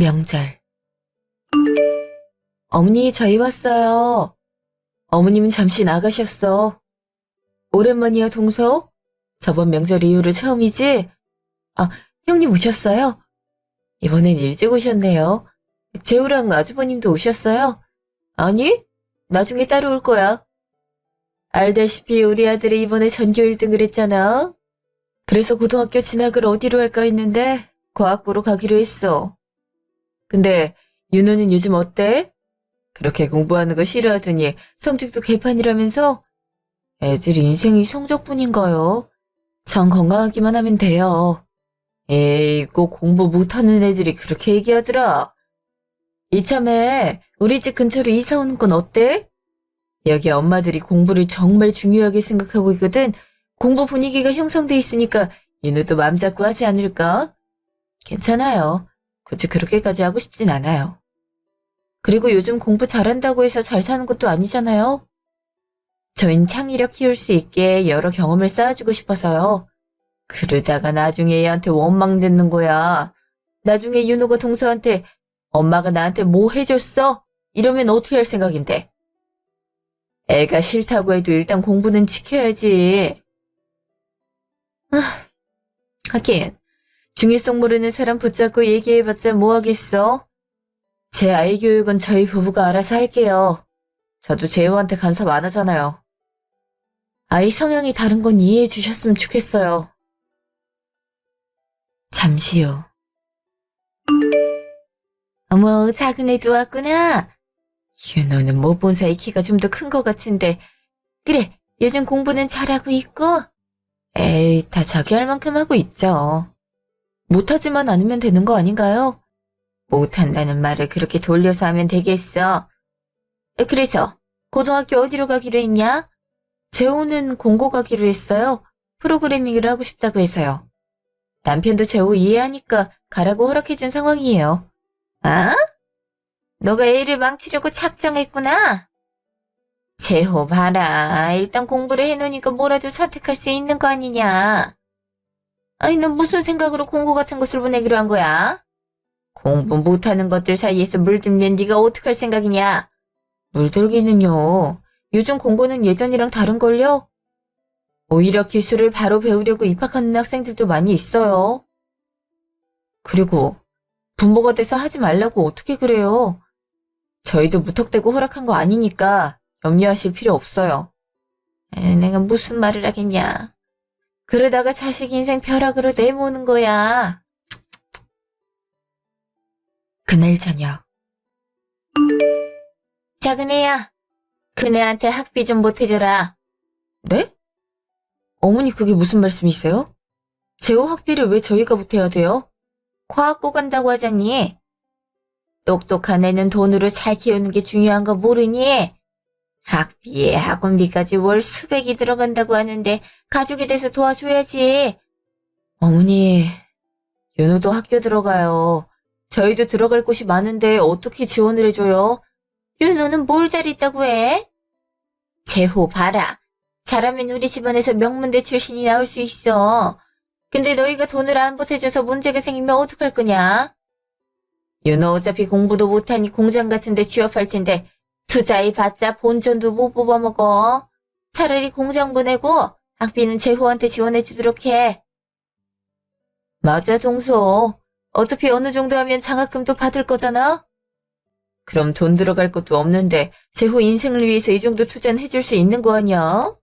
명절. 어머니, 저희 왔어요. 어머님은 잠시 나가셨어. 오랜만이야, 동서? 저번 명절 이후로 처음이지? 아, 형님 오셨어요? 이번엔 일찍 오셨네요. 재우랑 아주버님도 오셨어요? 아니, 나중에 따로 올 거야. 알다시피 우리 아들이 이번에 전교 1등을 했잖아. 그래서 고등학교 진학을 어디로 할까 했는데 과학고로 가기로 했어. 근데 윤호는 요즘 어때? 그렇게 공부하는 거 싫어하더니 성적도 개판이라면서? 애들 인생이 성적뿐인가요? 전 건강하기만 하면 돼요. 에이, 꼭 공부 못하는 애들이 그렇게 얘기하더라. 이참에 우리 집 근처로 이사 오는 건 어때? 여기 엄마들이 공부를 정말 중요하게 생각하고 있거든. 공부 분위기가 형성돼 있으니까 윤우도 맘 잡고 하지 않을까? 괜찮아요. 굳이 그렇게까지 하고 싶진 않아요. 그리고 요즘 공부 잘한다고 해서 잘 사는 것도 아니잖아요. 저흰 창의력 키울 수 있게 여러 경험을 쌓아주고 싶어서요. 그러다가 나중에 얘한테 원망 듣는 거야. 나중에 윤호가 동서한테 엄마가 나한테 뭐 해줬어? 이러면 어떻게 할 생각인데? 애가 싫다고 해도 일단 공부는 지켜야지. 하긴 중요성 모르는 사람 붙잡고 얘기해봤자 뭐하겠어? 제 아이 교육은 저희 부부가 알아서 할게요. 저도 재호한테 간섭 안 하잖아요. 아이 성향이 다른 건 이해해 주셨으면 좋겠어요. 잠시 후. 어머, 작은 애도 왔구나. 윤호는 못 본 사이 키가 좀 더 큰 것 같은데. 그래, 요즘 공부는 잘하고 있고? 에이, 다 자기 할 만큼 하고 있죠. 못하지만 않으면 되는 거 아닌가요? 못한다는 말을 그렇게 돌려서 하면 되겠어. 그래서 고등학교 어디로 가기로 했냐? 재호는 공고 가기로 했어요. 프로그래밍을 하고 싶다고 해서요. 남편도 재호 이해하니까 가라고 허락해준 상황이에요. 아? 너가 애를 망치려고 작정했구나. 재호 봐라. 일단 공부를 해놓으니까 뭐라도 선택할 수 있는 거 아니냐. 아니, 넌 무슨 생각으로 공고 같은 것을 보내기로 한 거야? 공부 못하는 것들 사이에서 물들면 네가 어떡할 생각이냐? 물들기는요. 요즘 공고는 예전이랑 다른걸요? 오히려 기술을 바로 배우려고 입학하는 학생들도 많이 있어요. 그리고 부모가 돼서 하지 말라고 어떻게 그래요? 저희도 무턱대고 허락한 거 아니니까 염려하실 필요 없어요. 내가 무슨 말을 하겠냐. 그러다가 자식 인생 벼락으로 내모는 거야. 그날 저녁. 작은 애야, 그네한테 학비 좀 보태줘라. 네? 어머니 그게 무슨 말씀이세요? 재호 학비를 왜 저희가 보태야 돼요? 과학고 간다고 하잖니. 똑똑한 애는 돈으로 잘 키우는 게 중요한 거 모르니? 학비에 학원비까지 월 수백이 들어간다고 하는데 가족이 돼서 도와줘야지. 어머니, 윤호도 학교 들어가요. 저희도 들어갈 곳이 많은데 어떻게 지원을 해줘요? 윤호는 뭘 잘했다고 해? 재호 봐라. 잘하면 우리 집안에서 명문대 출신이 나올 수 있어. 근데 너희가 돈을 안 보태줘서 문제가 생기면 어떡할 거냐? 윤호 어차피 공부도 못하니 공장 같은 데 취업할 텐데 투자해봤자 본전도 못 뽑아먹어. 차라리 공장 보내고 학비는 재호한테 지원해주도록 해. 맞아, 동서. 어차피 어느 정도 하면 장학금도 받을 거잖아? 그럼 돈 들어갈 것도 없는데 재호 인생을 위해서 이 정도 투자는 해줄 수 있는 거 아니야?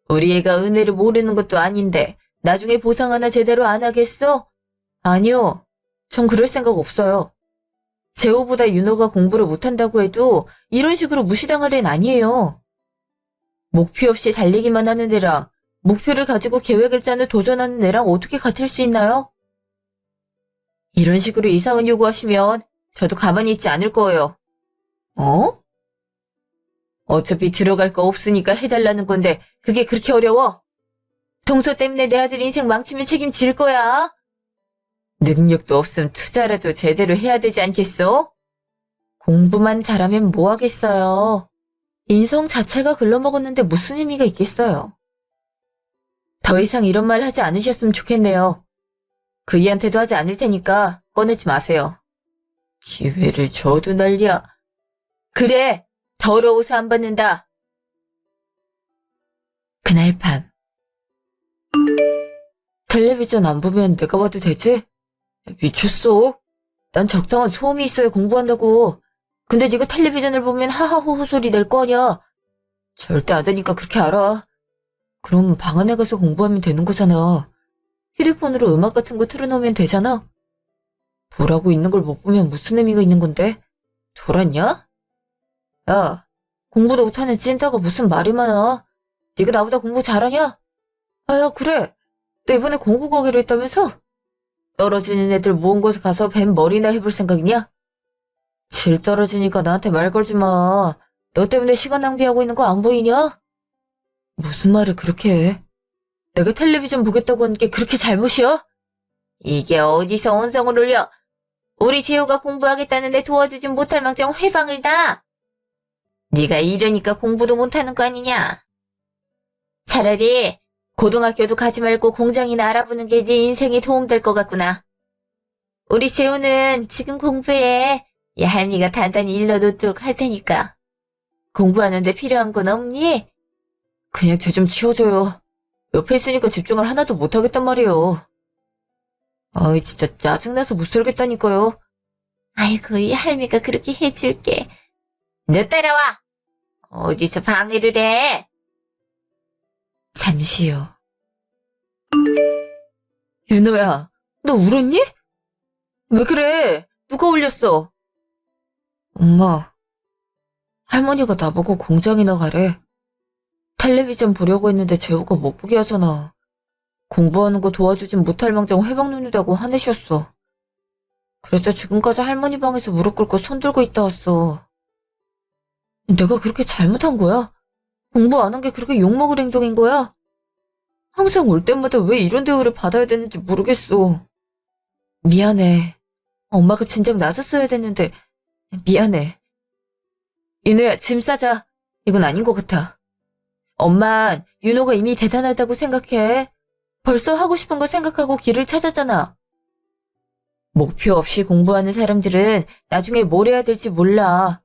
우리 애가 은혜를 모르는 것도 아닌데 나중에 보상 하나 제대로 안 하겠어? 아니요. 전 그럴 생각 없어요. 재호보다 윤호가 공부를 못한다고 해도 이런 식으로 무시당할 애는 아니에요. 목표 없이 달리기만 하는 애랑 목표를 가지고 계획을 짜는 도전하는 애랑 어떻게 같을 수 있나요? 이런 식으로 이상한 요구하시면 저도 가만히 있지 않을 거예요. 어? 어차피 들어갈 거 없으니까 해달라는 건데 그게 그렇게 어려워? 동서 때문에 내 아들 인생 망치면 책임질 거야. 능력도 없음 투자라도 제대로 해야 되지 않겠어? 공부만 잘하면 뭐 하겠어요. 인성 자체가 글러먹었는데 무슨 의미가 있겠어요. 더 이상 이런 말 하지 않으셨으면 좋겠네요. 그이한테도 하지 않을 테니까 꺼내지 마세요. 기회를 줘도 난리야. 그래, 더러워서 안 받는다. 그날 밤. 텔레비전 안 보면 내가 봐도 되지? 미쳤어. 난 적당한 소음이 있어야 공부한다고. 근데 네가 텔레비전을 보면 하하호호 소리 낼 거 아니야. 절대 안 되니까 그렇게 알아. 그럼 방 안에 가서 공부하면 되는 거잖아. 휴대폰으로 음악 같은 거 틀어놓으면 되잖아. 보라고 있는 걸 못 보면 무슨 의미가 있는 건데? 돌았냐? 야, 공부도 못하는 찐따가 무슨 말이 많아. 네가 나보다 공부 잘하냐? 아, 야, 그래. 너 이번에 공부 가기로 했다면서? 떨어지는 애들 모은 곳에 가서 뱀 머리나 해볼 생각이냐? 질 떨어지니까 나한테 말 걸지 마. 너 때문에 시간 낭비하고 있는 거 안 보이냐? 무슨 말을 그렇게 해? 내가 텔레비전 보겠다고 한 게 그렇게 잘못이야? 이게 어디서 언성을 올려? 우리 재호가 공부하겠다는데 도와주진 못할 망정 회방을 다. 네가 이러니까 공부도 못하는 거 아니냐? 차라리 고등학교도 가지 말고 공장이나 알아보는 게 네 인생에 도움될 것 같구나. 우리 재호는 지금 공부해. 이 할미가 단단히 일러놓도록 할 테니까. 공부하는데 필요한 건 없니? 그냥 쟤 좀 치워줘요. 옆에 있으니까 집중을 하나도 못하겠단 말이에요. 아이 진짜 짜증나서 못 살겠다니까요. 아이고 이 할미가 그렇게 해줄게. 너 따라와. 어디서 방해를 해? 잠시요. 윤호야, 너 울었니? 왜 그래? 누가 울렸어? 엄마, 할머니가 나보고 공장이나 가래. 텔레비전 보려고 했는데 재호가 못 보게 하잖아. 공부하는 거 도와주진 못할 망정 회방 놓는다고 화내셨어. 그래서 지금까지 할머니 방에서 무릎 꿇고 손 들고 있다 왔어. 내가 그렇게 잘못한 거야? 공부 안 한 게 그렇게 욕먹을 행동인 거야? 항상 올 때마다 왜 이런 대우를 받아야 되는지 모르겠어. 미안해. 엄마가 진작 나섰어야 됐는데 미안해. 윤호야, 짐 싸자. 이건 아닌 것 같아. 엄만 윤호가 이미 대단하다고 생각해. 벌써 하고 싶은 거 생각하고 길을 찾았잖아. 목표 없이 공부하는 사람들은 나중에 뭘 해야 될지 몰라.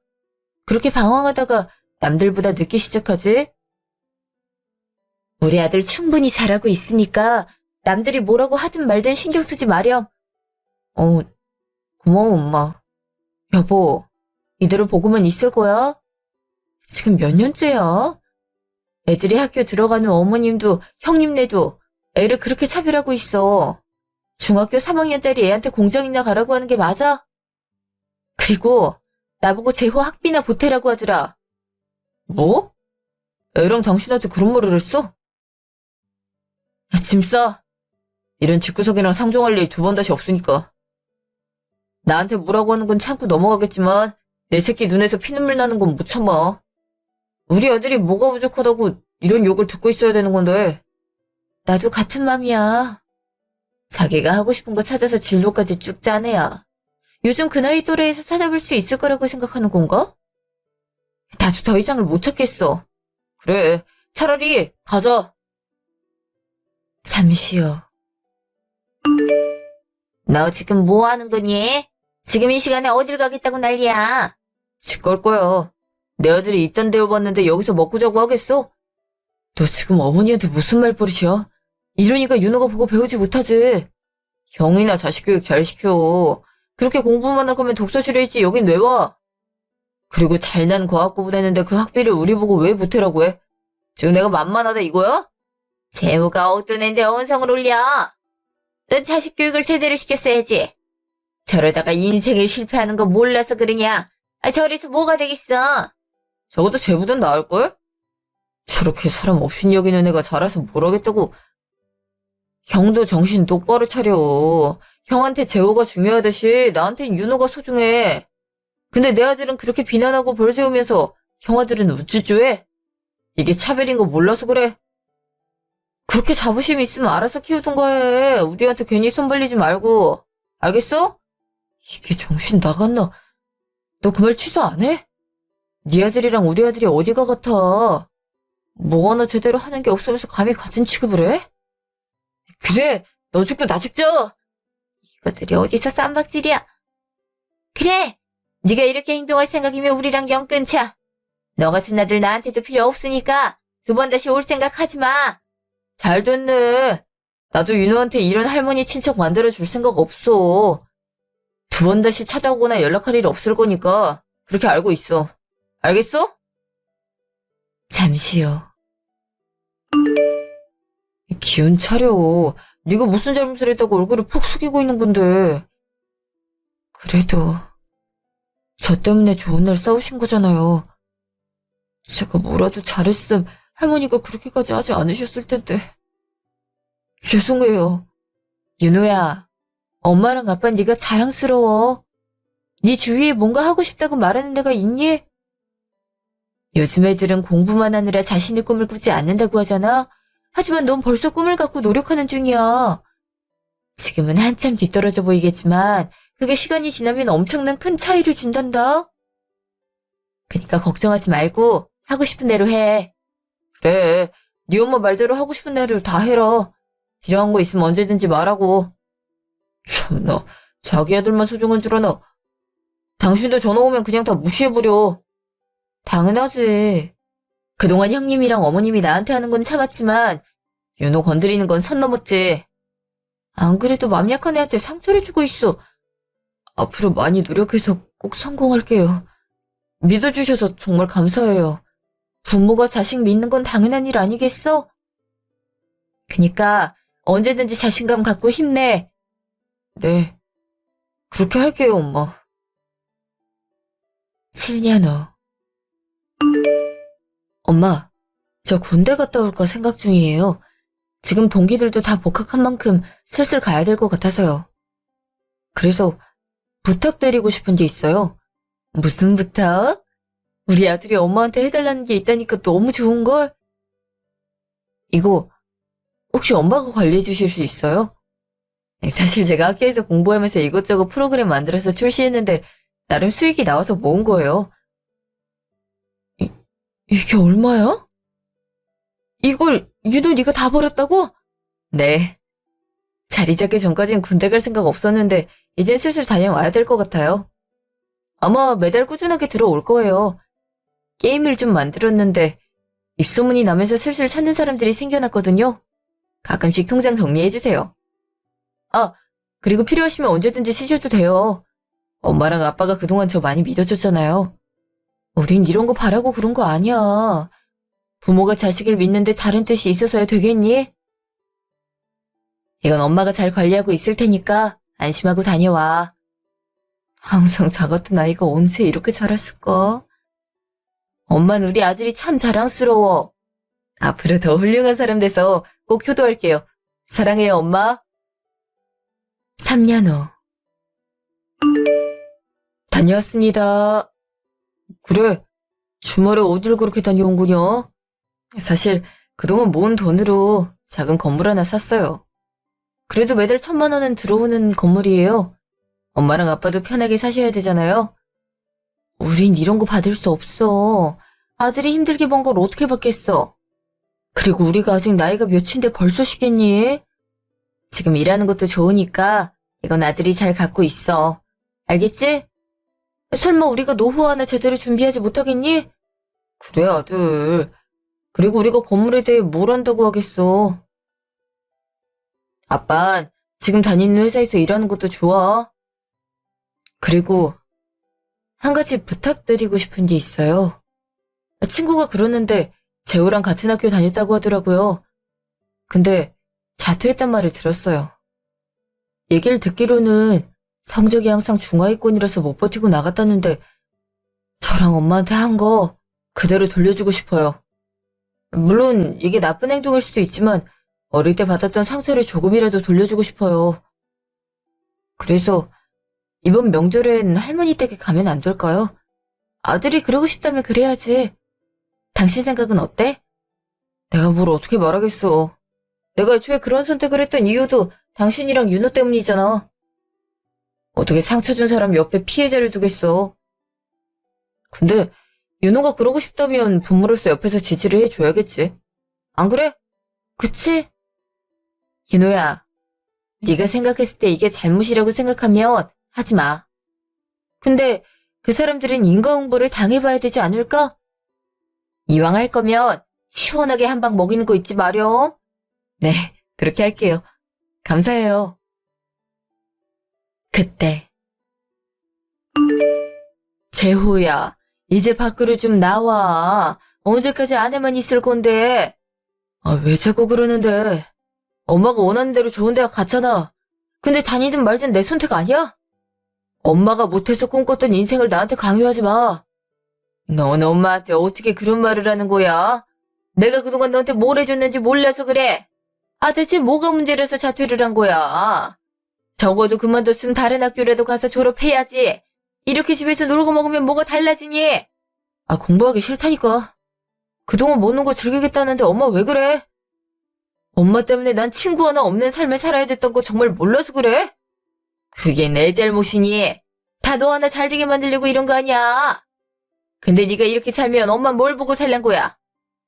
그렇게 방황하다가 남들보다 늦게 시작하지? 우리 아들 충분히 잘하고 있으니까 남들이 뭐라고 하든 말든 신경 쓰지 마렴. 고마워 엄마. 여보, 이대로 보고만 있을 거야? 지금 몇 년째야? 애들이 학교 들어가는 어머님도 형님네도 애를 그렇게 차별하고 있어. 중학교 3학년짜리 애한테 공장이나 가라고 하는 게 맞아? 그리고 나보고 재호 학비나 보태라고 하더라. 뭐? 애랑 당신한테 그런 말을 했어? 야, 짐 싸. 이런 집구석이랑 상종할 일 두 번 다시 없으니까. 나한테 뭐라고 하는 건 참고 넘어가겠지만 내 새끼 눈에서 피눈물 나는 건 못 참아. 우리 아들이 뭐가 부족하다고 이런 욕을 듣고 있어야 되는 건데. 나도 같은 맘이야. 자기가 하고 싶은 거 찾아서 진로까지 쭉 짠 애야. 요즘 그 나이 또래에서 찾아볼 수 있을 거라고 생각하는 건가? 나도 더 이상을 못 찾겠어. 그래, 차라리 가자. 잠시요. 너 지금 뭐 하는 거니? 지금 이 시간에 어딜 가겠다고 난리야? 집 갈 거야. 내 아들이 이딴 데를 봤는데 여기서 먹고 자고 하겠어? 너 지금 어머니한테 무슨 말버릇이야? 이러니까 윤호가 보고 배우지 못하지. 형이나 자식 교육 잘 시켜. 그렇게 공부만 할 거면 독서실에 있지 여긴 왜 와? 그리고 잘난 과학고 보내는데 그 학비를 우리 보고 왜 보태라고 해? 지금 내가 만만하다 이거야? 재호가 어떤 앤데 언성을 올려? 넌 자식 교육을 제대로 시켰어야지. 저러다가 인생을 실패하는 거 몰라서 그러냐? 저래서 뭐가 되겠어? 적어도 쟤보단 나을걸? 저렇게 사람 없인 여기는 애가 자라서 뭘 하겠다고. 형도 정신 똑바로 차려. 형한테 재호가 중요하듯이 나한텐 윤호가 소중해. 근데 내 아들은 그렇게 비난하고 벌 세우면서 형 아들은 우쭈쭈해? 이게 차별인 거 몰라서 그래. 그렇게 자부심이 있으면 알아서 키우든가 해. 우리한테 괜히 손 벌리지 말고. 알겠어? 이게 정신 나갔나? 너 그 말 취소 안 해? 네 아들이랑 우리 아들이 어디가 같아? 뭐 하나 제대로 하는 게 없으면서 감히 같은 취급을 해? 그래, 너 죽고 나 죽죠? 이것들이 어디서 쌈박질이야? 그래! 네가 이렇게 행동할 생각이면 우리랑 영 끊자. 너 같은 아들 나한테도 필요 없으니까 두 번 다시 올 생각 하지 마. 잘 됐네. 나도 윤호한테 이런 할머니 친척 만들어줄 생각 없어. 두 번 다시 찾아오거나 연락할 일 없을 거니까 그렇게 알고 있어. 알겠어? 잠시요. 기운 차려. 네가 무슨 잘못을 했다고 얼굴을 푹 숙이고 있는 건데. 그래도 저 때문에 좋은 날 싸우신 거잖아요. 제가 뭐라도 잘했음 할머니가 그렇게까지 하지 않으셨을 텐데. 죄송해요. 윤호야, 엄마랑 아빠 네가 자랑스러워. 네 주위에 뭔가 하고 싶다고 말하는 데가 있니? 요즘 애들은 공부만 하느라 자신의 꿈을 꾸지 않는다고 하잖아. 하지만 넌 벌써 꿈을 갖고 노력하는 중이야. 지금은 한참 뒤떨어져 보이겠지만 그게 시간이 지나면 엄청난 큰 차이를 준단다. 그러니까 걱정하지 말고 하고 싶은 대로 해. 그래, 네 엄마 말대로 하고 싶은 대로 다 해라. 필요한 거 있으면 언제든지 말하고. 참나, 자기 아들만 소중한 줄 아나. 당신도 전화 오면 그냥 다 무시해버려. 당연하지. 그동안 형님이랑 어머님이 나한테 하는 건 참았지만 윤호 건드리는 건 선 넘었지. 안 그래도 맘 약한 애한테 상처를 주고 있어. 앞으로 많이 노력해서 꼭 성공할게요. 믿어주셔서 정말 감사해요. 부모가 자식 믿는 건 당연한 일 아니겠어? 그니까 언제든지 자신감 갖고 힘내. 네, 그렇게 할게요, 엄마. 7년 후. 엄마, 저 군대 갔다 올까 생각 중이에요. 지금 동기들도 다 복학한 만큼 슬슬 가야 될 것 같아서요. 그래서 부탁드리고 싶은 게 있어요. 무슨 부탁? 우리 아들이 엄마한테 해달라는 게 있다니까 너무 좋은걸? 이거 혹시 엄마가 관리해 주실 수 있어요? 사실 제가 학교에서 공부하면서 이것저것 프로그램 만들어서 출시했는데 나름 수익이 나와서 모은 거예요. 이게 얼마야? 이걸 윤호 네가 다 벌었다고? 네. 자리 잡기 전까진 군대 갈 생각 없었는데 이젠 슬슬 다녀와야 될 것 같아요. 아마 매달 꾸준하게 들어올 거예요. 게임을 좀 만들었는데 입소문이 나면서 슬슬 찾는 사람들이 생겨났거든요. 가끔씩 통장 정리해주세요. 아, 그리고 필요하시면 언제든지 쓰셔도 돼요. 엄마랑 아빠가 그동안 저 많이 믿어줬잖아요. 우린 이런 거 바라고 그런 거 아니야. 부모가 자식을 믿는데 다른 뜻이 있어서야 되겠니? 이건 엄마가 잘 관리하고 있을 테니까 안심하고 다녀와. 항상 작았던 아이가 언제 이렇게 자랐을까? 엄마는 우리 아들이 참 자랑스러워. 앞으로 더 훌륭한 사람 돼서 꼭 효도할게요. 사랑해요, 엄마. 3년 후. 다녀왔습니다. 그래, 주말에 어딜 그렇게 다녀온 거냐? 사실 그동안 모은 돈으로 작은 건물 하나 샀어요. 그래도 매달 1,000만 원은 들어오는 건물이에요. 엄마랑 아빠도 편하게 사셔야 되잖아요. 우린 이런 거 받을 수 없어. 아들이 힘들게 번 걸 어떻게 받겠어. 그리고 우리가 아직 나이가 몇인데 벌써 쉬겠니? 지금 일하는 것도 좋으니까 이건 아들이 잘 갖고 있어. 알겠지? 설마 우리가 노후 하나 제대로 준비하지 못하겠니? 그래, 아들. 그리고 우리가 건물에 대해 뭘 안다고 하겠어. 아빤 지금 다니는 회사에서 일하는 것도 좋아. 그리고 한 가지 부탁드리고 싶은 게 있어요. 친구가 그러는데 재호랑 같은 학교 다녔다고 하더라고요. 근데 자퇴했단 말을 들었어요. 얘기를 듣기로는 성적이 항상 중하위권이라서 못 버티고 나갔다는데 저랑 엄마한테 한 거 그대로 돌려주고 싶어요. 물론 이게 나쁜 행동일 수도 있지만 어릴 때 받았던 상처를 조금이라도 돌려주고 싶어요. 그래서 이번 명절엔 할머니 댁에 가면 안 될까요? 아들이 그러고 싶다면 그래야지. 당신 생각은 어때? 내가 뭘 어떻게 말하겠어. 내가 애초에 그런 선택을 했던 이유도 당신이랑 윤호 때문이잖아. 어떻게 상처 준 사람 옆에 피해자를 두겠어. 근데 윤호가 그러고 싶다면 부모로서 옆에서 지지를 해줘야겠지. 안 그래? 그치? 윤호야, 네가 생각했을 때 이게 잘못이라고 생각하면 하지 마. 근데 그 사람들은 인과응보를 당해봐야 되지 않을까? 이왕 할 거면 시원하게 한 방 먹이는 거 잊지 마렴. 네, 그렇게 할게요. 감사해요. 그때 재호야, 이제 밖으로 좀 나와. 언제까지 안에만 있을 건데? 아, 왜 자꾸 그러는데? 엄마가 원하는 대로 좋은 대학 갔잖아. 근데 다니든 말든 내 선택 아니야? 엄마가 못해서 꿈꿨던 인생을 나한테 강요하지 마. 넌 엄마한테 어떻게 그런 말을 하는 거야? 내가 그동안 너한테 뭘 해줬는지 몰라서 그래. 아, 대체 뭐가 문제라서 자퇴를 한 거야? 적어도 그만뒀으면 다른 학교라도 가서 졸업해야지. 이렇게 집에서 놀고 먹으면 뭐가 달라지니? 아, 공부하기 싫다니까. 그동안 못 논 거 즐기겠다는데 엄마 왜 그래? 엄마 때문에 난 친구 하나 없는 삶을 살아야 됐던 거 정말 몰라서 그래? 그게 내 잘못이니? 다 너 하나 잘 되게 만들려고 이런 거 아니야. 근데 네가 이렇게 살면 엄마 뭘 보고 살란 거야?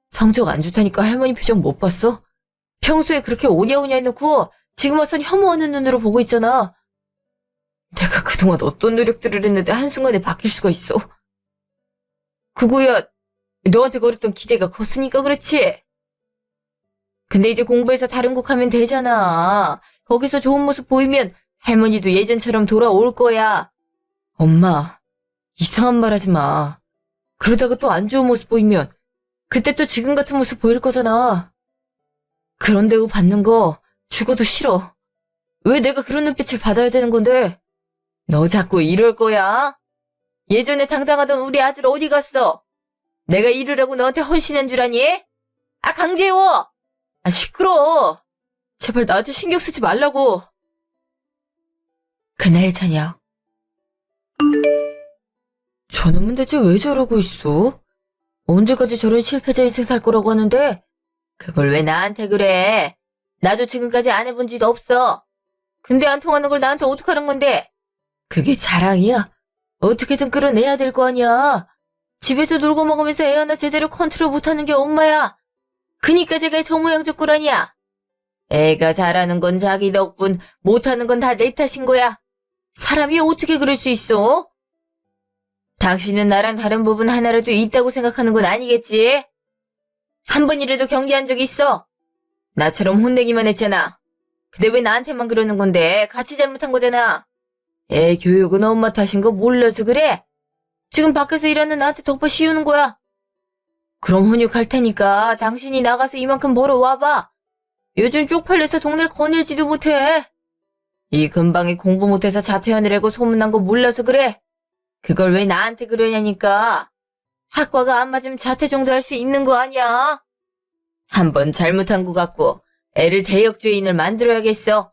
성적 안 좋다니까 할머니 표정 못 봤어? 평소에 그렇게 오냐오냐 해놓고 지금 와선 혐오하는 눈으로 보고 있잖아. 내가 그동안 어떤 노력들을 했는데 한순간에 바뀔 수가 있어. 그거야 너한테 걸었던 기대가 컸으니까 그렇지. 근데 이제 공부해서 다른 곡 하면 되잖아. 거기서 좋은 모습 보이면 할머니도 예전처럼 돌아올 거야. 엄마, 이상한 말 하지 마. 그러다가 또 안 좋은 모습 보이면 그때 또 지금 같은 모습 보일 거잖아. 그런 대우 받는 거 죽어도 싫어. 왜 내가 그런 눈빛을 받아야 되는 건데? 너 자꾸 이럴 거야? 예전에 당당하던 우리 아들 어디 갔어? 내가 이러라고 너한테 헌신한 줄 아니? 아, 강재호! 아, 시끄러워. 제발 나한테 신경 쓰지 말라고. 그날 저녁. 저놈은 대체 왜 저러고 있어? 언제까지 저런 실패자 인생 살 거라고 하는데 그걸 왜 나한테 그래? 나도 지금까지 안 해본 짓 없어. 근데 안 통하는 걸 나한테 어떡하는 건데? 그게 자랑이야? 어떻게든 끌어내야 될 거 아니야. 집에서 놀고 먹으면서 애 하나 제대로 컨트롤 못하는 게 엄마야. 그니까 제가 저 모양 저 꼴 아니야. 애가 잘하는 건 자기 덕분, 못하는 건 다 내 탓인 거야. 사람이 어떻게 그럴 수 있어? 당신은 나랑 다른 부분 하나라도 있다고 생각하는 건 아니겠지? 한 번이라도 경계한 적 있어? 나처럼 혼내기만 했잖아. 근데 왜 나한테만 그러는 건데? 같이 잘못한 거잖아. 애 교육은 엄마 탓인 거 몰라서 그래? 지금 밖에서 일하는 나한테 덮어 씌우는 거야. 그럼 훈육할 테니까 당신이 나가서 이만큼 벌어와봐. 요즘 쪽팔려서 동네를 거닐지도 못해. 이 근방에 공부 못해서 자퇴하느라고 소문난 거 몰라서 그래. 그걸 왜 나한테 그러냐니까. 학과가 안 맞으면 자퇴 정도 할 수 있는 거 아니야. 한 번 잘못한 것 같고 애를 대역죄인을 만들어야겠어.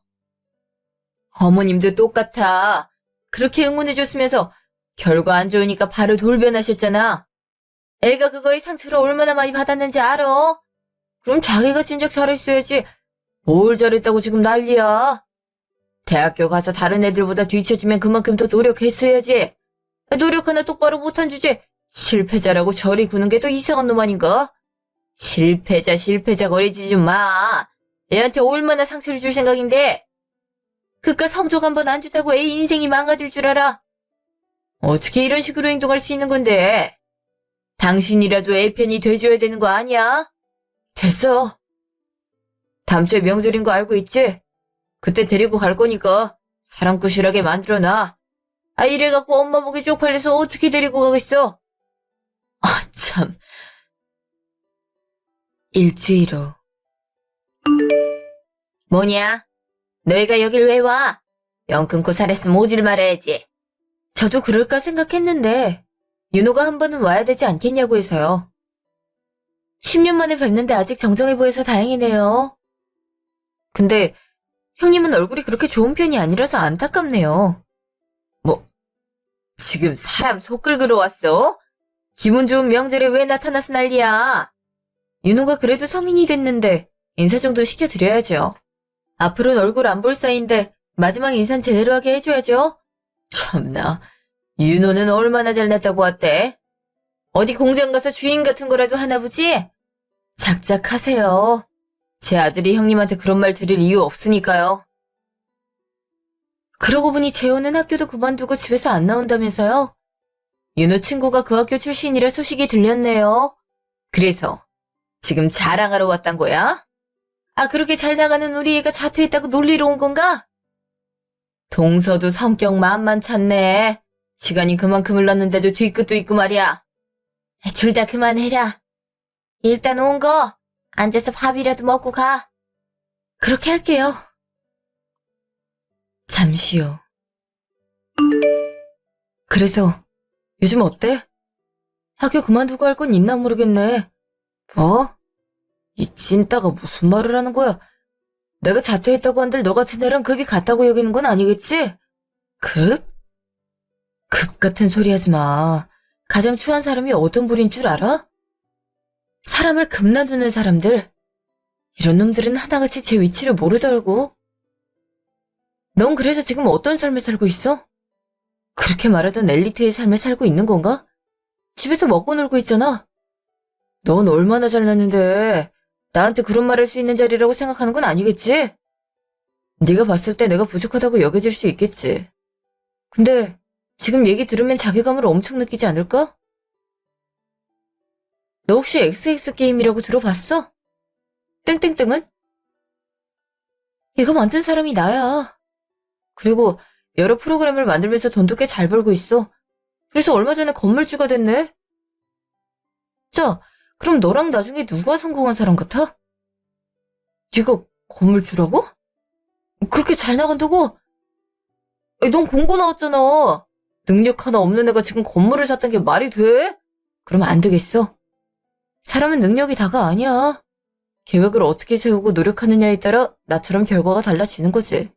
어머님도 똑같아. 그렇게 응원해줬으면서 결과 안 좋으니까 바로 돌변하셨잖아. 애가 그거에 상처를 얼마나 많이 받았는지 알아? 그럼 자기가 진작 잘했어야지. 뭘 잘했다고 지금 난리야. 대학교 가서 다른 애들보다 뒤처지면 그만큼 더 노력했어야지. 노력 하나 똑바로 못한 주제 실패자라고 저리 구는 게 더 이상한 놈 아닌가? 실패자 거리지 좀 마. 애한테 얼마나 상처를 줄 생각인데. 그깟 성적 한 번 안 좋다고 애 인생이 망가질 줄 알아. 어떻게 이런 식으로 행동할 수 있는 건데. 당신이라도 애 편이 돼줘야 되는 거 아니야? 됐어. 다음 주에 명절인 거 알고 있지? 그때 데리고 갈 거니까 사람 꾸실하게 만들어놔. 아, 이래갖고 엄마 보기 쪽팔려서 어떻게 데리고 가겠어? 아, 참. 일주일 후. 뭐냐? 너희가 여길 왜 와? 영 끊고 살았으면 오질 말아야지. 저도 그럴까 생각했는데 윤호가 한 번은 와야 되지 않겠냐고 해서요. 10년 만에 뵙는데 아직 정정해 보여서 다행이네요. 근데 형님은 얼굴이 그렇게 좋은 편이 아니라서 안타깝네요. 뭐, 지금 사람 속 긁으러 왔어? 기분 좋은 명절에 왜 나타나서 난리야? 윤호가 그래도 성인이 됐는데 인사 정도 시켜드려야죠. 앞으로는 얼굴 안 볼 사이인데 마지막 인사는 제대로 하게 해줘야죠. 참나, 윤호는 얼마나 잘났다고 왔대? 어디 공장 가서 주인 같은 거라도 하나 보지? 작작하세요. 제 아들이 형님한테 그런 말 들을 이유 없으니까요. 그러고 보니 재호는 학교도 그만두고 집에서 안 나온다면서요? 윤호 친구가 그 학교 출신이라 소식이 들렸네요. 그래서 지금 자랑하러 왔단 거야? 아, 그렇게 잘 나가는 우리 애가 자퇴했다고 놀리러 온 건가? 동서도 성격 만만찮네. 시간이 그만큼 흘렀는데도 뒤끝도 있고 말이야. 둘 다 그만해라. 일단 온 거 앉아서 밥이라도 먹고 가. 그렇게 할게요. 잠시요. 그래서 요즘 어때? 학교 그만두고 할 건 있나 모르겠네. 뭐? 이 찐따가 무슨 말을 하는 거야? 내가 자퇴했다고 한들 너 같은 애랑 급이 같다고 여기는 건 아니겠지? 급? 급 같은 소리 하지 마. 가장 추한 사람이 어떤 분인 줄 알아? 사람을 급나두는 사람들. 이런 놈들은 하나같이 제 위치를 모르더라고. 넌 그래서 지금 어떤 삶을 살고 있어? 그렇게 말하던 엘리트의 삶을 살고 있는 건가? 집에서 먹고 놀고 있잖아. 넌 얼마나 잘났는데 나한테 그런 말 할 수 있는 자리라고 생각하는 건 아니겠지? 네가 봤을 때 내가 부족하다고 여겨질 수 있겠지. 근데 지금 얘기 들으면 자괴감을 엄청 느끼지 않을까? 너 혹시 XX 게임이라고 들어봤어? 땡땡땡은? 이거 만든 사람이 나야. 그리고 여러 프로그램을 만들면서 돈도 꽤 잘 벌고 있어. 그래서 얼마 전에 건물주가 됐네. 자, 그럼 너랑 나중에 누가 성공한 사람 같아? 네가 건물주라고? 그렇게 잘 나간다고? 넌 공고 나왔잖아. 능력 하나 없는 애가 지금 건물을 샀다는 게 말이 돼? 그러면 안 되겠어. 사람은 능력이 다가 아니야. 계획을 어떻게 세우고 노력하느냐에 따라 나처럼 결과가 달라지는 거지.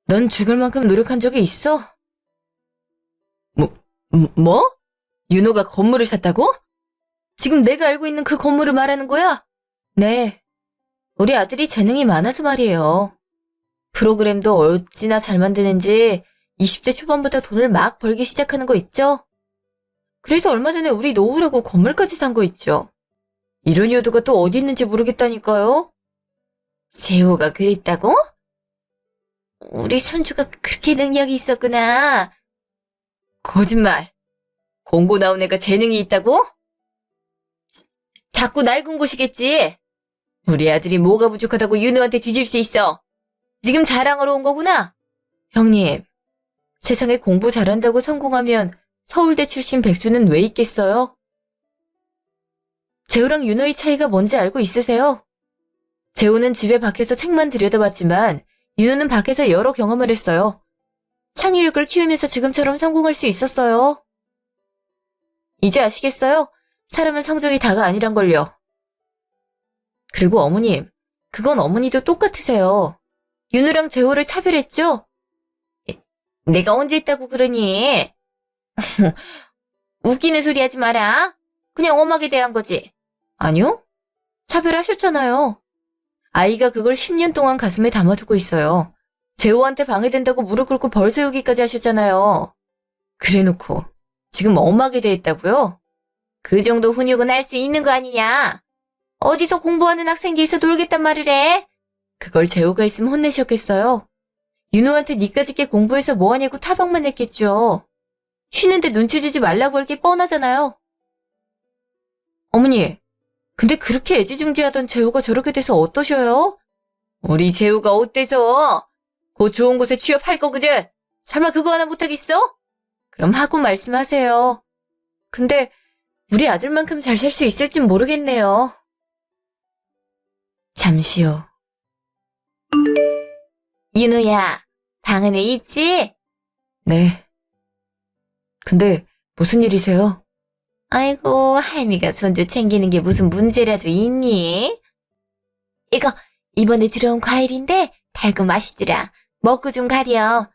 넌 죽을 만큼 노력한 적이 있어? 뭐? 윤호가 건물을 샀다고? 지금 내가 알고 있는 그 건물을 말하는 거야? 네. 우리 아들이 재능이 많아서 말이에요. 프로그램도 어찌나 잘 만드는지 20대 초반부터 돈을 막 벌기 시작하는 거 있죠? 그래서 얼마 전에 우리 노후라고 건물까지 산 거 있죠? 이런 효도가 또 어디 있는지 모르겠다니까요? 재호가 그랬다고? 우리 손주가 그렇게 능력이 있었구나. 거짓말. 공고 나온 애가 재능이 있다고? 자꾸 낡은 곳이겠지. 우리 아들이 뭐가 부족하다고 윤호한테 뒤질 수 있어. 지금 자랑하러 온 거구나. 형님, 세상에 공부 잘한다고 성공하면 서울대 출신 백수는 왜 있겠어요? 재호랑 윤호의 차이가 뭔지 알고 있으세요? 재호는 집에 밖에서 책만 들여다봤지만 윤호는 밖에서 여러 경험을 했어요. 창의력을 키우면서 지금처럼 성공할 수 있었어요. 이제 아시겠어요? 사람은 성적이 다가 아니란 걸요. 그리고 어머님, 그건 어머니도 똑같으세요. 윤우랑 재호를 차별했죠? 내가 언제 했다고 그러니? 웃기는 소리 하지 마라. 그냥 엄하게 대한 거지. 아니요? 차별하셨잖아요. 아이가 그걸 10년 동안 가슴에 담아두고 있어요. 재호한테 방해된다고 무릎 꿇고 벌 세우기까지 하셨잖아요. 그래놓고 지금 엄하게 대했다고요? 그 정도 훈육은 할 수 있는 거 아니냐? 어디서 공부하는 학생 뒤에서 놀겠단 말을 해? 그걸 재호가 있으면 혼내셨겠어요? 윤호한테 니까짓 게 공부해서 뭐하냐고 타박만 했겠죠. 쉬는데 눈치 주지 말라고 할 게 뻔하잖아요. 어머니, 근데 그렇게 애지중지하던 재호가 저렇게 돼서 어떠셔요? 우리 재호가 어때서? 곧 좋은 곳에 취업할 거거든. 설마 그거 하나 못하겠어? 그럼 하고 말씀하세요. 근데 우리 아들만큼 잘 살 수 있을진 모르겠네요. 잠시요. 윤호야, 방 안에 있지? 네. 근데 무슨 일이세요? 아이고, 할미가 손주 챙기는 게 무슨 문제라도 있니? 이거 이번에 들어온 과일인데 달고 맛있더라. 먹고 좀 가렴.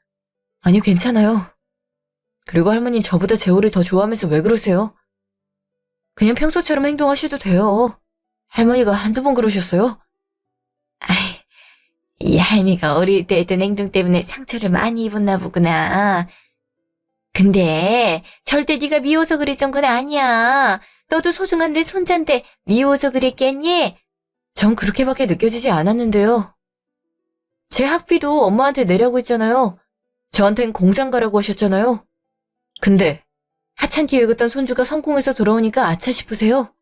아니요, 괜찮아요. 그리고 할머니 저보다 재호를 더 좋아하면서 왜 그러세요? 그냥 평소처럼 행동하셔도 돼요. 할머니가 한두 번 그러셨어요? 아이, 이 할미가 어릴 때 했던 행동 때문에 상처를 많이 입었나 보구나. 근데 절대 네가 미워서 그랬던 건 아니야. 너도 소중한 내 손자인데 미워서 그랬겠니? 전 그렇게밖에 느껴지지 않았는데요. 제 학비도 엄마한테 내라고 했잖아요. 저한텐 공장 가라고 하셨잖아요. 근데 하찮게 여겼던 손주가 성공해서 돌아오니까 아차 싶으세요?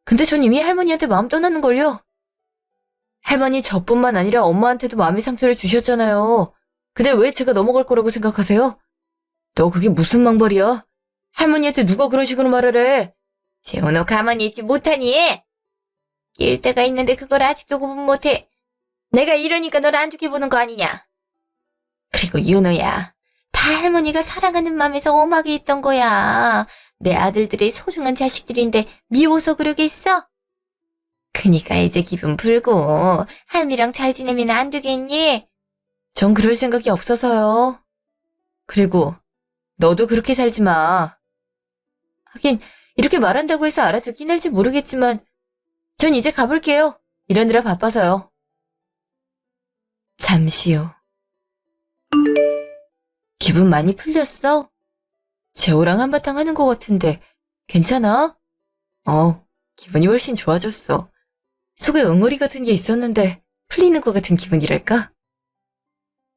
근데 전 이미 할머니한테 마음 떠났는걸요. 할머니 저뿐만 아니라 엄마한테도 마음의 상처를 주셨잖아요. 근데 왜 제가 넘어갈 거라고 생각하세요? 너 그게 무슨 망발이야? 할머니한테 누가 그런 식으로 말을 해? 재훈아 가만히 있지 못하니? 낄 때가 있는데 그걸 아직도 구분 못해. 내가 이러니까 널 안 좋게 보는 거 아니냐? 그리고 윤호야, 다 할머니가 사랑하는 마음에서 엄하게 했던 거야. 내 아들들의 소중한 자식들인데 미워서 그러겠어? 그니까 이제 기분 풀고 할미랑 잘 지내면 안 되겠니? 전 그럴 생각이 없어서요. 그리고 너도 그렇게 살지 마. 하긴 이렇게 말한다고 해서 알아듣긴 할지 모르겠지만 전 이제 가볼게요. 일하느라 바빠서요. 잠시요. 기분 많이 풀렸어? 재호랑 한바탕 하는 것 같은데 괜찮아? 기분이 훨씬 좋아졌어. 속에 응어리 같은 게 있었는데 풀리는 것 같은 기분이랄까?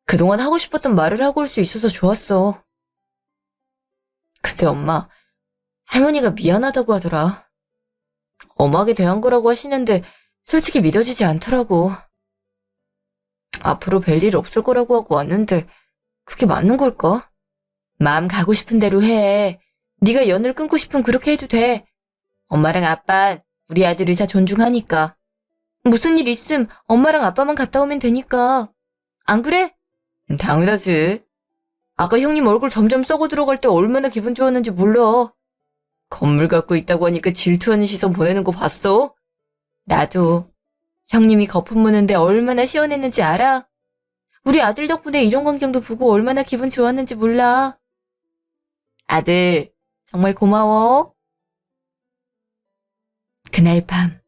그동안 하고 싶었던 말을 하고 올 수 있어서 좋았어. 근데 엄마, 할머니가 미안하다고 하더라. 엄하게 대한 거라고 하시는데 솔직히 믿어지지 않더라고. 앞으로 별일 없을 거라고 하고 왔는데 그게 맞는 걸까? 마음 가고 싶은 대로 해. 네가 연을 끊고 싶으면 그렇게 해도 돼. 엄마랑 아빠 우리 아들 의사 존중하니까. 무슨 일 있음 엄마랑 아빠만 갔다 오면 되니까. 안 그래? 당연하지. 아까 형님 얼굴 점점 썩어 들어갈 때 얼마나 기분 좋았는지 몰라. 건물 갖고 있다고 하니까 질투하는 시선 보내는 거 봤어? 나도 형님이 거품 무는데 얼마나 시원했는지 알아? 우리 아들 덕분에 이런 광경도 보고 얼마나 기분 좋았는지 몰라. 아들, 정말 고마워. 그날 밤.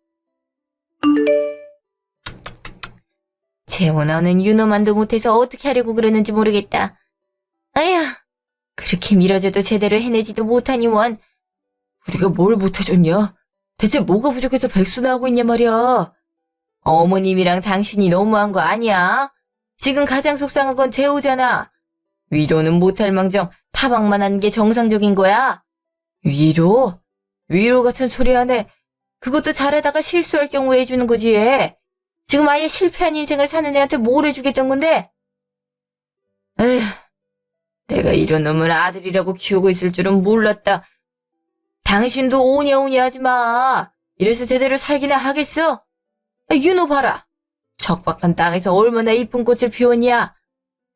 재혼아는 윤호만도 못해서 어떻게 하려고 그러는지 모르겠다. 아휴, 그렇게 밀어줘도 제대로 해내지도 못하니 원. 우리가 뭘 못해줬냐? 대체 뭐가 부족해서 백수나 하고 있냐 말이야. 어머님이랑 당신이 너무한 거 아니야? 지금 가장 속상한 건 재호잖아. 위로는 못할 망정 타박만 한 게 정상적인 거야. 위로? 위로 같은 소리 하네. 그것도 잘하다가 실수할 경우에 해주는 거지. 지금 아예 실패한 인생을 사는 애한테 뭘 해주겠던 건데? 에휴, 내가 이런 놈을 아들이라고 키우고 있을 줄은 몰랐다. 당신도 오냐오냐 하지 마. 이래서 제대로 살기나 하겠어? 윤호 봐라. 척박한 땅에서 얼마나 이쁜 꽃을 피웠냐.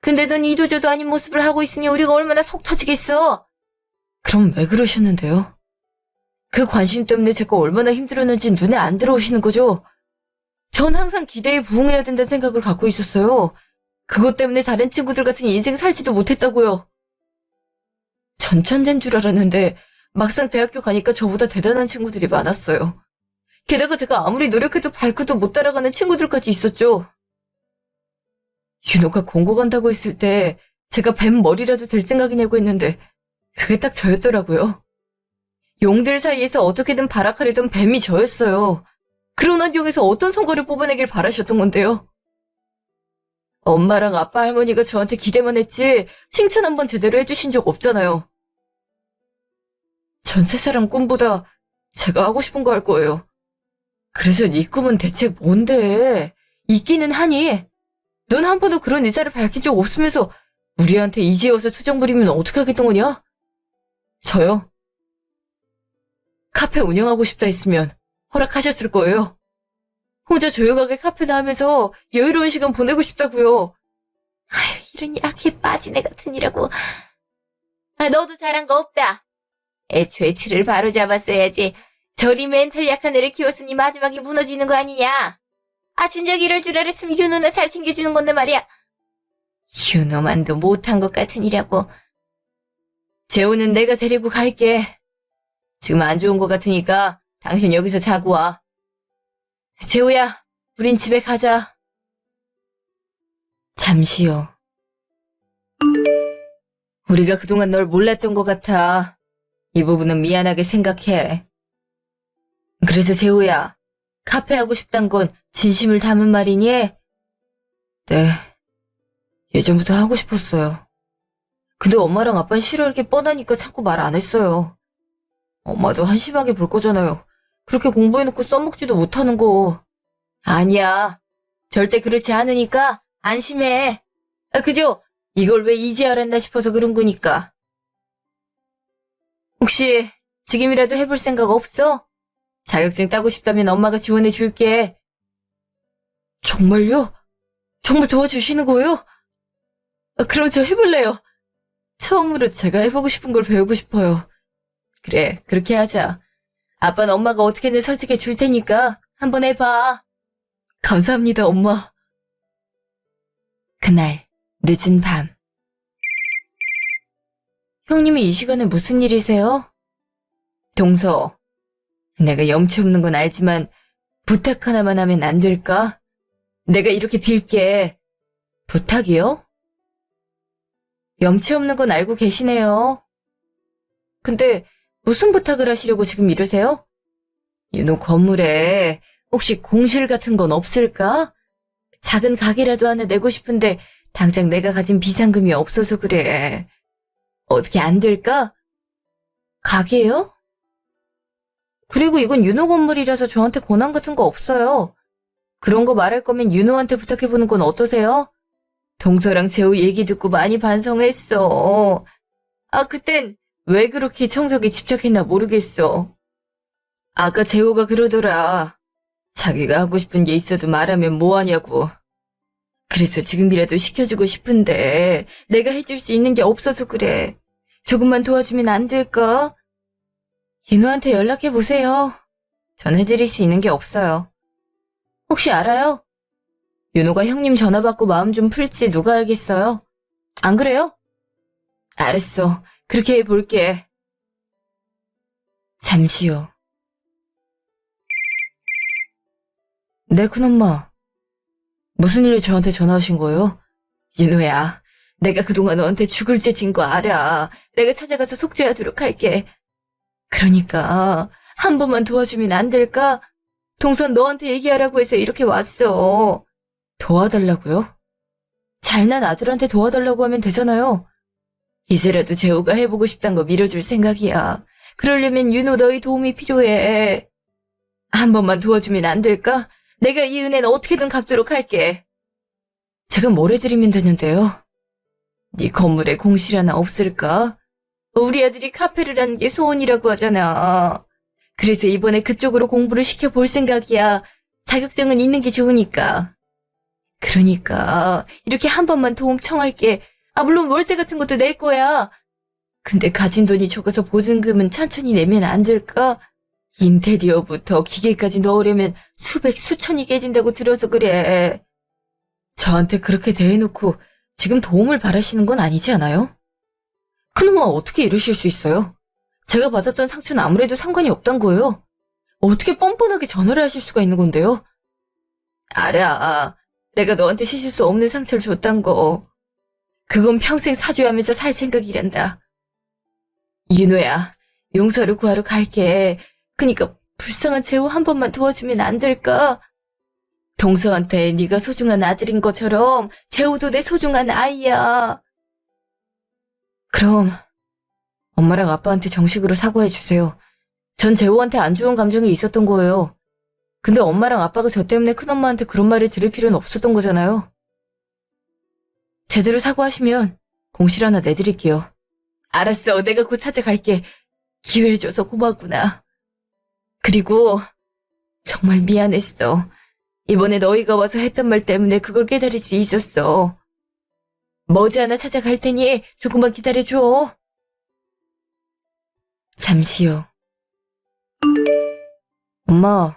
근데 넌 이도저도 아닌 모습을 하고 있으니 우리가 얼마나 속 터지겠어. 그럼 왜 그러셨는데요? 그 관심 때문에 제가 얼마나 힘들었는지 눈에 안 들어오시는 거죠? 전 항상 기대에 부응해야 된다는 생각을 갖고 있었어요. 그것 때문에 다른 친구들 같은 인생 살지도 못했다고요. 전 천재인 줄 알았는데 막상 대학교 가니까 저보다 대단한 친구들이 많았어요. 게다가 제가 아무리 노력해도 발끝도 못 따라가는 친구들까지 있었죠. 윤호가 공고 간다고 했을 때 제가 뱀 머리라도 될 생각이냐고 했는데 그게 딱 저였더라고요. 용들 사이에서 어떻게든 발악하려던 뱀이 저였어요. 그런 환경에서 어떤 성과를 뽑아내길 바라셨던 건데요. 엄마랑 아빠 할머니가 저한테 기대만 했지 칭찬 한번 제대로 해주신 적 없잖아요. 전 세 사람 꿈보다 제가 하고 싶은 거 할 거예요. 그래서 네 꿈은 대체 뭔데? 있기는 하니? 넌 한 번도 그런 의사를 밝힌 적 없으면서 우리한테 이제 와서 투정 부리면 어떡하겠던 거냐? 저요? 카페 운영하고 싶다 했으면 허락하셨을 거예요. 혼자 조용하게 카페나 하면서 여유로운 시간 보내고 싶다고요. 아휴, 이런 약해 빠진 애 같으니라고. 너도 잘한 거 없다. 애초에 틀을 바로 잡았어야지. 저리 멘탈 약한 애를 키웠으니 마지막에 무너지는 거 아니냐. 진작 이럴 줄 알았으면 윤호나 잘 챙겨주는 건데 말이야. 윤호만도 못한 것 같으니라고. 재호는 내가 데리고 갈게. 지금 안 좋은 것 같으니까 당신 여기서 자고 와. 재호야, 우린 집에 가자. 잠시요. 우리가 그동안 널 몰랐던 것 같아. 이 부분은 미안하게 생각해. 그래서 재호야, 카페 하고 싶단 건 진심을 담은 말이니? 네, 예전부터 하고 싶었어요. 근데 엄마랑 아빠는 싫어할 게 뻔하니까 자꾸 말 안 했어요. 엄마도 한심하게 볼 거잖아요. 그렇게 공부해놓고 써먹지도 못하는 거. 아니야. 절대 그렇지 않으니까 안심해. 아, 그죠? 이걸 왜 이제 알았나 싶어서 그런 거니까. 혹시 지금이라도 해볼 생각 없어? 자격증 따고 싶다면 엄마가 지원해 줄게. 정말요? 정말 도와주시는 거예요? 아, 그럼 저 해볼래요. 처음으로 제가 해보고 싶은 걸 배우고 싶어요. 그래, 그렇게 하자. 아빠는 엄마가 어떻게든 설득해 줄 테니까 한번 해봐. 감사합니다, 엄마. 그날, 늦은 밤. 형님이 이 시간에 무슨 일이세요? 동서, 내가 염치 없는 건 알지만 부탁 하나만 하면 안 될까? 내가 이렇게 빌게. 부탁이요? 염치 없는 건 알고 계시네요. 근데 무슨 부탁을 하시려고 지금 이러세요? 이놈 건물에 혹시 공실 같은 건 없을까? 작은 가게라도 하나 내고 싶은데 당장 내가 가진 비상금이 없어서 그래. 어떻게 안 될까? 가게요? 그리고 이건 윤호 건물이라서 저한테 권한 같은 거 없어요. 그런 거 말할 거면 윤호한테 부탁해보는 건 어떠세요? 동서랑 재호 얘기 듣고 많이 반성했어. 아, 그땐 왜 그렇게 청석에 집착했나 모르겠어. 아까 재호가 그러더라. 자기가 하고 싶은 게 있어도 말하면 뭐하냐고. 그래서 지금이라도 시켜주고 싶은데 내가 해줄 수 있는 게 없어서 그래. 조금만 도와주면 안 될까? 윤호한테 연락해보세요. 전 해드릴 수 있는 게 없어요. 혹시 알아요? 윤호가 형님 전화 받고 마음 좀 풀지 누가 알겠어요? 안 그래요? 알았어. 그렇게 해볼게. 잠시 후. 네, 큰엄마. 무슨 일로 저한테 전화하신 거예요? 윤호야, 내가 그동안 너한테 죽을 죄 진 거 알아. 내가 찾아가서 속죄하도록 할게. 그러니까 한 번만 도와주면 안 될까? 동선 너한테 얘기하라고 해서 이렇게 왔어. 도와달라고요? 잘난 아들한테 도와달라고 하면 되잖아요. 이제라도 재호가 해보고 싶단 거 밀어줄 생각이야. 그러려면 윤호 너희 도움이 필요해. 한 번만 도와주면 안 될까? 내가 이 은혜는 어떻게든 갚도록 할게. 제가 뭘 해드리면 되는데요? 네 건물에 공실 하나 없을까? 우리 아들이 카페를 하는 게 소원이라고 하잖아. 그래서 이번에 그쪽으로 공부를 시켜볼 생각이야. 자격증은 있는 게 좋으니까. 그러니까 이렇게 한 번만 도움 청할게. 아, 물론 월세 같은 것도 낼 거야. 근데 가진 돈이 적어서 보증금은 천천히 내면 안 될까? 인테리어부터 기계까지 넣으려면 수백, 수천이 깨진다고 들어서 그래. 저한테 그렇게 대해놓고 지금 도움을 바라시는 건 아니지 않아요? 큰엄마 어떻게 이러실 수 있어요? 제가 받았던 상처는 아무래도 상관이 없단 거예요. 어떻게 뻔뻔하게 전화를 하실 수가 있는 건데요? 알아. 내가 너한테 씻을 수 없는 상처를 줬단 거. 그건 평생 사죄하면서 살 생각이란다. 윤호야, 용서를 구하러 갈게. 그니까 불쌍한 재호 한 번만 도와주면 안 될까? 동서한테 네가 소중한 아들인 것처럼 재호도 내 소중한 아이야. 그럼 엄마랑 아빠한테 정식으로 사과해 주세요. 전 재호한테 안 좋은 감정이 있었던 거예요. 근데 엄마랑 아빠가 저 때문에 큰엄마한테 그런 말을 들을 필요는 없었던 거잖아요. 제대로 사과하시면 공실 하나 내드릴게요. 알았어, 내가 곧 찾아갈게. 기회를 줘서 고맙구나. 그리고 정말 미안했어. 이번에 너희가 와서 했던 말 때문에 그걸 깨달을 수 있었어. 머지않아 찾아갈 테니 조금만 기다려줘. 잠시 후. 엄마,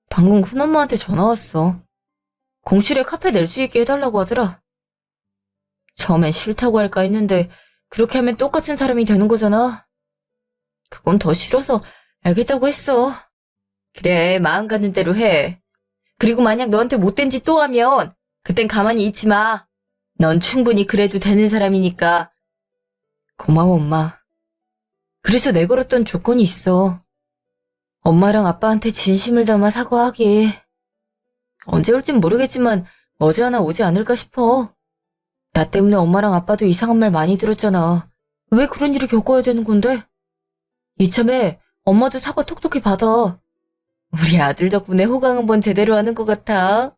방금 큰엄마한테 전화 왔어. 공실에 카페 낼 수 있게 해달라고 하더라. 처음엔 싫다고 할까 했는데 그렇게 하면 똑같은 사람이 되는 거잖아. 그건 더 싫어서 알겠다고 했어. 그래, 마음 가는 대로 해. 그리고 만약 너한테 못된 짓 또 하면 그땐 가만히 있지 마. 넌 충분히 그래도 되는 사람이니까. 고마워, 엄마. 그래서 내걸었던 조건이 있어. 엄마랑 아빠한테 진심을 담아 사과하기. 언제 올진 모르겠지만 머지않아 오지 않을까 싶어. 나 때문에 엄마랑 아빠도 이상한 말 많이 들었잖아. 왜 그런 일을 겪어야 되는 건데? 이참에 엄마도 사과 톡톡히 받아. 우리 아들 덕분에 호강 한번 제대로 하는 것 같아.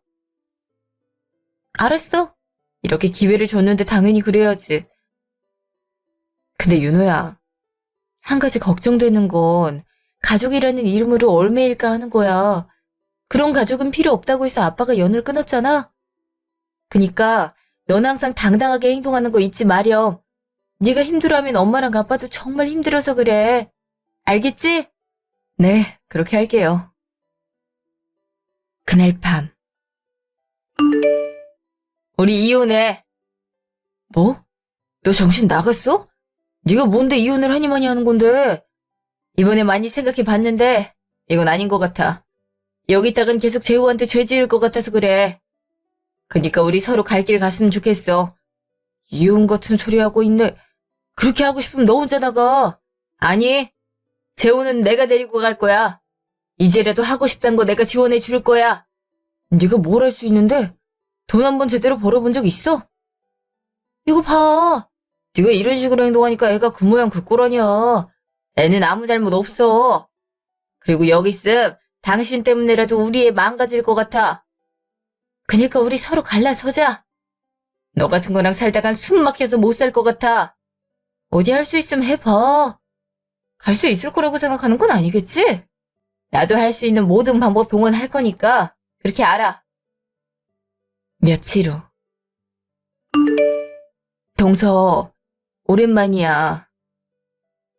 알았어. 이렇게 기회를 줬는데 당연히 그래야지. 근데 윤호야, 한 가지 걱정되는 건 가족이라는 이름으로 얼매일까 하는 거야. 그런 가족은 필요 없다고 해서 아빠가 연을 끊었잖아. 그니까 넌 항상 당당하게 행동하는 거 잊지 마렴. 네가 힘들어하면 엄마랑 아빠도 정말 힘들어서 그래. 알겠지? 네, 그렇게 할게요. 그날 밤. 우리 이혼해. 뭐? 너 정신 나갔어? 네가 뭔데 이혼을 하니 많이 하는 건데? 이번에 많이 생각해 봤는데 이건 아닌 것 같아. 여기다간 계속 재호한테 죄 지을 것 같아서 그래. 그니까 우리 서로 갈 길 갔으면 좋겠어. 이혼 같은 소리 하고 있네. 그렇게 하고 싶으면 너 혼자 나가. 아니, 재호는 내가 데리고 갈 거야. 이제라도 하고 싶단 거 내가 지원해 줄 거야. 네가 뭘 할 수 있는데? 돈 한 번 제대로 벌어본 적 있어? 이거 봐. 네가 이런 식으로 행동하니까 애가 그 모양 그 꼴 아니야. 애는 아무 잘못 없어. 그리고 여기 있음 당신 때문에라도 우리 애 망가질 것 같아. 그니까 우리 서로 갈라서자. 너 같은 거랑 살다간 숨 막혀서 못 살 것 같아. 어디 할 수 있으면 해봐. 갈 수 있을 거라고 생각하는 건 아니겠지? 나도 할 수 있는 모든 방법 동원할 거니까 그렇게 알아. 며칠 후. 동서, 오랜만이야.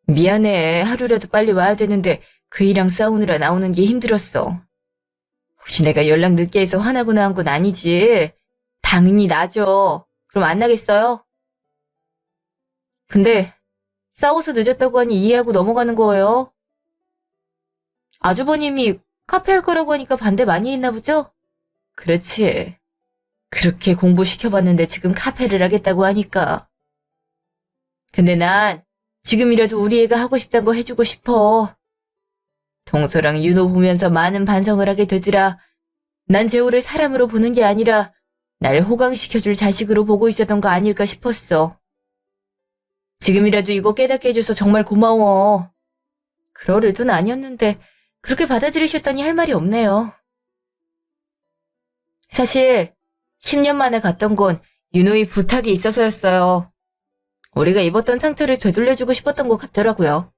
미안해. 하루라도 빨리 와야 되는데 그이랑 싸우느라 나오는 게 힘들었어. 혹시 내가 연락 늦게 해서 화나고 나온 건 아니지? 당연히 나죠. 그럼 안 나겠어요? 근데 싸워서 늦었다고 하니 이해하고 넘어가는 거예요. 아주버님이 카페 할 거라고 하니까 반대 많이 했나 보죠? 그렇지. 그렇게 공부시켜봤는데 지금 카페를 하겠다고 하니까. 근데 난 지금이라도 우리 애가 하고 싶단 거 해주고 싶어. 동서랑 윤호 보면서 많은 반성을 하게 되더라. 난 재호를 사람으로 보는 게 아니라 날 호강시켜줄 자식으로 보고 있었던 거 아닐까 싶었어. 지금이라도 이거 깨닫게 해줘서 정말 고마워. 그럴 의도는 아니었는데 그렇게 받아들이셨다니 할 말이 없네요. 사실 10년 만에 갔던 건 윤호의 부탁이 있어서였어요. 우리가 입었던 상처를 되돌려주고 싶었던 것 같더라고요.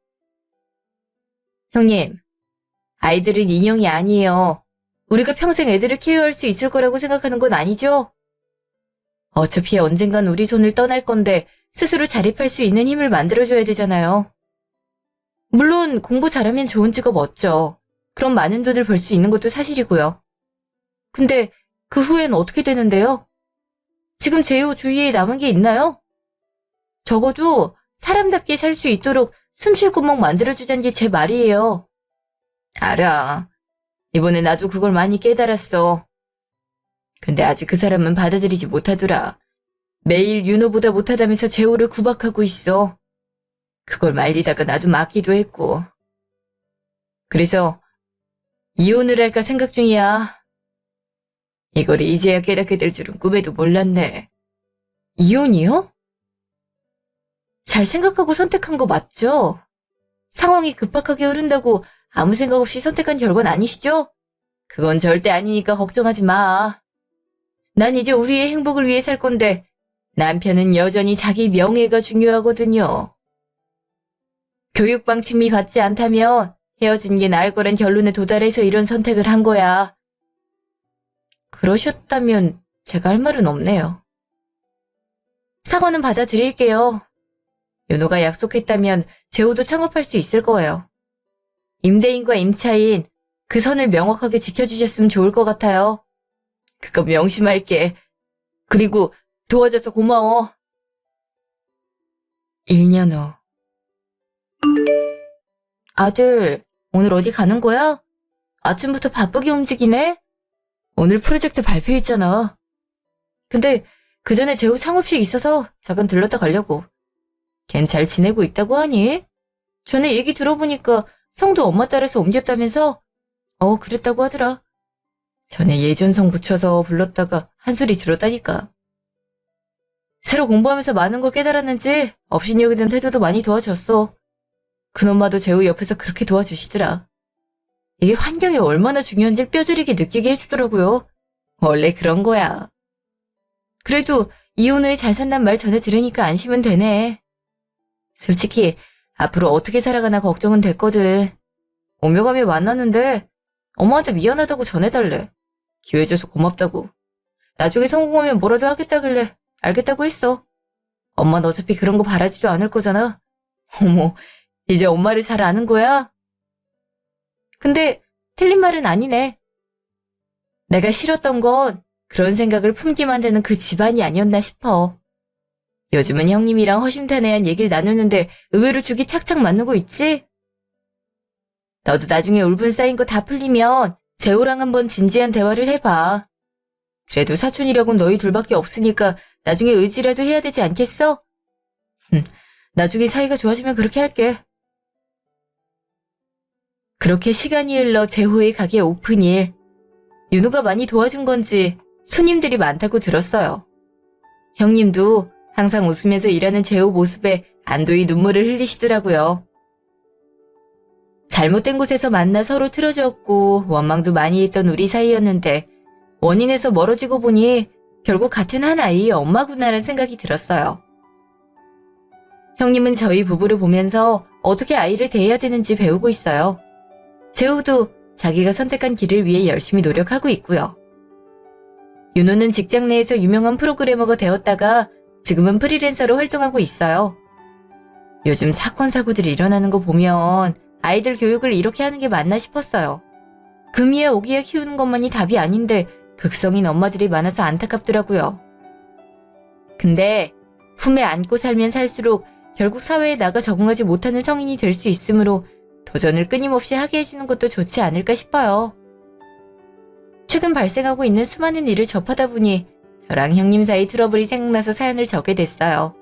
형님, 아이들은 인형이 아니에요. 우리가 평생 애들을 케어할 수 있을 거라고 생각하는 건 아니죠? 어차피 언젠간 우리 손을 떠날 건데 스스로 자립할 수 있는 힘을 만들어줘야 되잖아요. 물론 공부 잘하면 좋은 직업 얻죠. 그럼 많은 돈을 벌 수 있는 것도 사실이고요. 근데 그 후엔 어떻게 되는데요? 지금 재호 주위에 남은 게 있나요? 적어도 사람답게 살 수 있도록 숨 쉴 구멍 만들어주자는 게 제 말이에요. 알아. 이번에 나도 그걸 많이 깨달았어. 근데 아직 그 사람은 받아들이지 못하더라. 매일 윤호보다 못하다면서 재호를 구박하고 있어. 그걸 말리다가 나도 맞기도 했고. 그래서 이혼을 할까 생각 중이야. 이걸 이제야 깨닫게 될 줄은 꿈에도 몰랐네. 이혼이요? 잘 생각하고 선택한 거 맞죠? 상황이 급박하게 흐른다고 아무 생각 없이 선택한 결과는 아니시죠? 그건 절대 아니니까 걱정하지 마. 난 이제 우리의 행복을 위해 살 건데 남편은 여전히 자기 명예가 중요하거든요. 교육 방침이 받지 않다면 헤어진 게 나을 거란 결론에 도달해서 이런 선택을 한 거야. 그러셨다면 제가 할 말은 없네요. 사과는 받아들일게요. 윤호가 약속했다면 재호도 창업할 수 있을 거예요. 임대인과 임차인, 그 선을 명확하게 지켜주셨으면 좋을 것 같아요. 그거 명심할게. 그리고 도와줘서 고마워. 1년 후. 아들, 오늘 어디 가는 거야? 아침부터 바쁘게 움직이네? 오늘 프로젝트 발표했잖아. 근데 그 전에 재호 창업식 있어서 잠깐 들렀다 가려고. 걘 잘 지내고 있다고 하니? 전에 얘기 들어보니까 성도 엄마 따라서 옮겼다면서? 그랬다고 하더라. 전에 예전성 붙여서 불렀다가 한 소리 들었다니까. 새로 공부하면서 많은 걸 깨달았는지 업신 여기는 태도도 많이 도와줬어. 그놈마도 재우 옆에서 그렇게 도와주시더라. 이게 환경이 얼마나 중요한지 뼈저리게 느끼게 해주더라고요. 원래 그런 거야. 그래도 이혼 후에 잘 산단 말 전해 들으니까 안심은 되네. 솔직히 앞으로 어떻게 살아가나 걱정은 됐거든. 오며 가며 만났는데 엄마한테 미안하다고 전해달래. 기회 줘서 고맙다고. 나중에 성공하면 뭐라도 하겠다길래 알겠다고 했어. 엄마는 어차피 그런 거 바라지도 않을 거잖아. 어머, 이제 엄마를 잘 아는 거야? 근데 틀린 말은 아니네. 내가 싫었던 건 그런 생각을 품게 만드는 그 집안이 아니었나 싶어. 요즘은 형님이랑 허심탄회한 얘기를 나누는데 의외로 죽이 착착 맞는 거 있지? 너도 나중에 울분 쌓인 거 다 풀리면 재호랑 한번 진지한 대화를 해봐. 그래도 사촌이라곤 너희 둘밖에 없으니까 나중에 의지라도 해야 되지 않겠어? 나중에 사이가 좋아지면 그렇게 할게. 그렇게 시간이 흘러 재호의 가게 오픈일. 윤우가 많이 도와준 건지 손님들이 많다고 들었어요. 형님도 항상 웃으면서 일하는 재호 모습에 안도의 눈물을 흘리시더라고요. 잘못된 곳에서 만나 서로 틀어졌고 원망도 많이 했던 우리 사이였는데 원인에서 멀어지고 보니 결국 같은 한 아이의 엄마구나라는 생각이 들었어요. 형님은 저희 부부를 보면서 어떻게 아이를 대해야 되는지 배우고 있어요. 재호도 자기가 선택한 길을 위해 열심히 노력하고 있고요. 윤호는 직장 내에서 유명한 프로그래머가 되었다가 지금은 프리랜서로 활동하고 있어요. 요즘 사건 사고들이 일어나는 거 보면 아이들 교육을 이렇게 하는 게 맞나 싶었어요. 금이에 오기에 키우는 것만이 답이 아닌데 극성인 엄마들이 많아서 안타깝더라고요. 근데 품에 안고 살면 살수록 결국 사회에 나가 적응하지 못하는 성인이 될 수 있으므로 도전을 끊임없이 하게 해주는 것도 좋지 않을까 싶어요. 최근 발생하고 있는 수많은 일을 접하다 보니 저랑 형님 사이 트러블이 생각나서 사연을 적게 됐어요.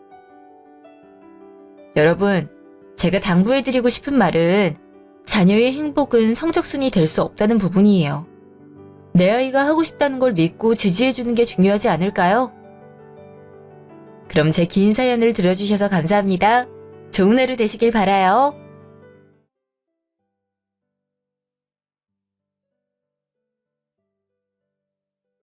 여러분, 제가 당부해드리고 싶은 말은 자녀의 행복은 성적순이 될 수 없다는 부분이에요. 내 아이가 하고 싶다는 걸 믿고 지지해주는 게 중요하지 않을까요? 그럼 제 긴 사연을 들어주셔서 감사합니다. 좋은 하루 되시길 바라요.